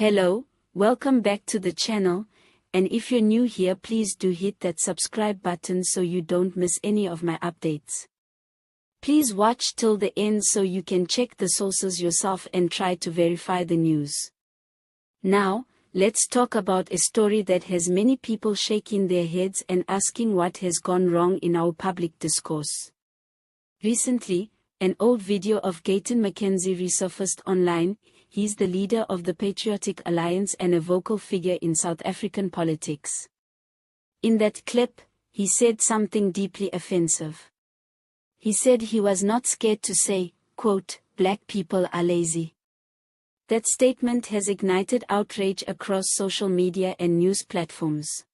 Hello, welcome back to the channel, and if you're new here, please do hit that subscribe button so you don't miss any of my updates. Please watch till the end so you can check the sources yourself and try to verify the news. Now, let's talk about a story that has many people shaking their heads and asking what has gone wrong in our public discourse. Recently, an old video of Gayton resurfaced online. He's the leader of the Patriotic Alliance and a vocal figure in South African politics. In that clip, he said something deeply offensive. He said he was not scared to say, quote, "Black people are lazy." That statement has ignited outrage across social media and news platforms.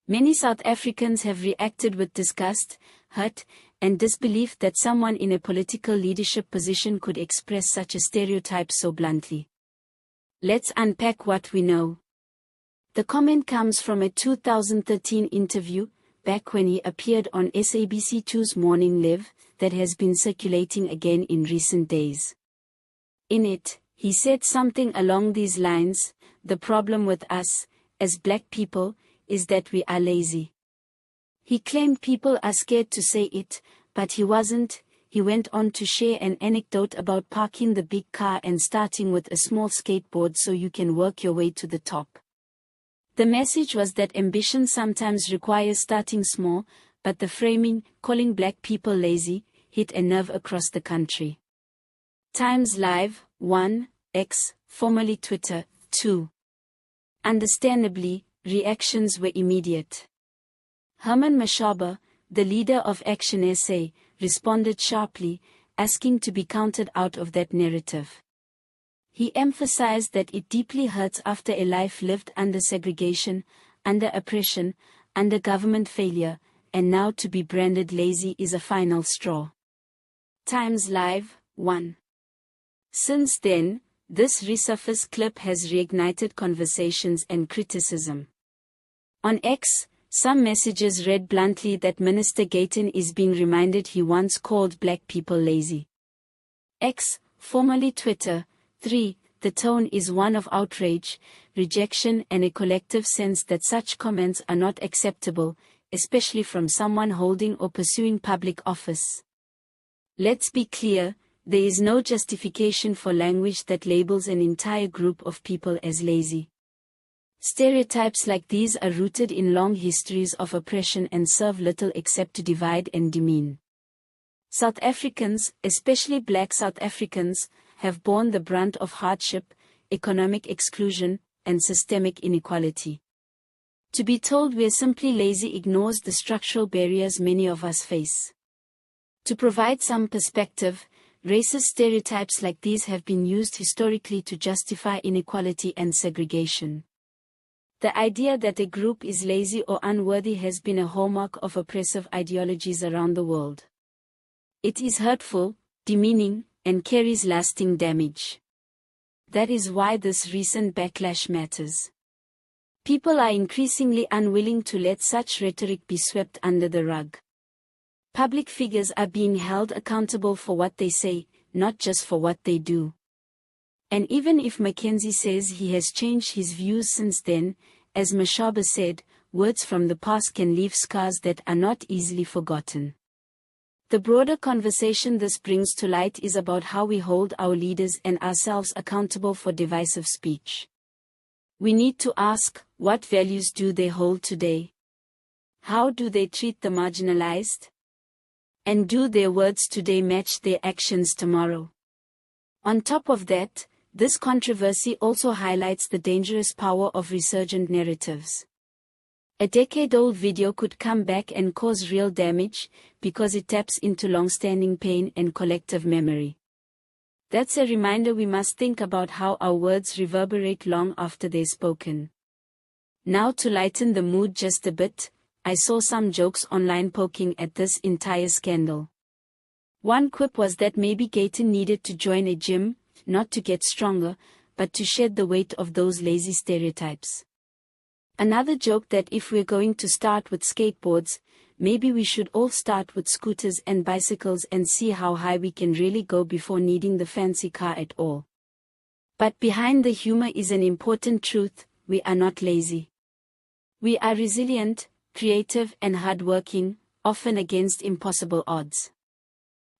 Many South Africans have reacted with disgust, hurt, and disbelief that someone in a political leadership position could express such a stereotype so bluntly. Let's unpack what we know. The comment comes from a 2013 interview, back when he appeared on SABC2's Morning Live, that has been circulating again in recent days. In it, he said something along these lines: "The problem with us, as black people, is that we are lazy." He claimed people are scared to say it, but he wasn't. He went on to share an anecdote about parking the big car and starting with a small skateboard so you can work your way to the top. The message was that ambition sometimes requires starting small, but the framing, calling black people lazy, hit a nerve across the country. Times Live, 1, X, formerly Twitter, 2. Understandably, reactions were immediate. Herman Mashaba, the leader of Action SA, responded sharply, asking to be counted out of that narrative. He emphasized that it deeply hurts after a life lived under segregation, under oppression, under government failure, and now to be branded lazy is a final straw. Times Live, 1. Since then, this resurfaced clip has reignited conversations and criticism. On X, some messages read bluntly that Minister Gayton is being reminded he once called black people lazy. X, formerly Twitter, 3. The tone is one of outrage, rejection, and a collective sense that such comments are not acceptable, especially from someone holding or pursuing public office. Let's be clear, there is no justification for language that labels an entire group of people as lazy. Stereotypes like these are rooted in long histories of oppression and serve little except to divide and demean. South Africans, especially black South Africans, have borne the brunt of hardship, economic exclusion, and systemic inequality. To be told we're simply lazy ignores the structural barriers many of us face. To provide some perspective, racist stereotypes like these have been used historically to justify inequality and segregation. The idea that a group is lazy or unworthy has been a hallmark of oppressive ideologies around the world. It is hurtful, demeaning, and carries lasting damage. That is why this recent backlash matters. People are increasingly unwilling to let such rhetoric be swept under the rug. Public figures are being held accountable for what they say, not just for what they do. And even if Mzansi says he has changed his views since then, as Mashaba said, words from the past can leave scars that are not easily forgotten. The broader conversation this brings to light is about how we hold our leaders and ourselves accountable for divisive speech. We need to ask, what values do they hold today? How do they treat the marginalized? And do their words today match their actions tomorrow? On top of that, this controversy also highlights the dangerous power of resurgent narratives. A decade-old video could come back and cause real damage, because it taps into long-standing pain and collective memory. That's a reminder we must think about how our words reverberate long after they're spoken. Now, to lighten the mood just a bit, I saw some jokes online poking at this entire scandal. One quip was that maybe Gayton needed to join a gym, not to get stronger, but to shed the weight of those lazy stereotypes. Another joke that if we're going to start with skateboards, maybe we should all start with scooters and bicycles and see how high we can really go before needing the fancy car at all. But behind the humor is an important truth: we are not lazy. We are resilient, creative, and hardworking, often against impossible odds.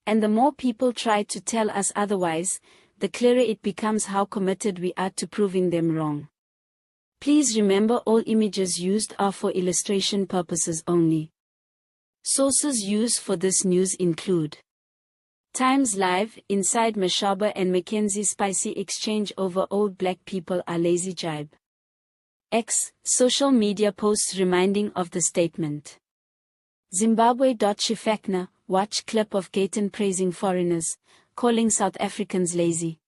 And the more people try to tell us otherwise, the clearer it becomes how committed we are to proving them wrong. Please remember, all images used are for illustration purposes only. Sources used for this news include Times Live, Inside Mashaba and Mackenzie Spicy exchange over old black people are lazy jibe. X, social media posts reminding of the statement. Zimbabwe.Shifakna, watch clip of Gayton praising foreigners, calling South Africans lazy.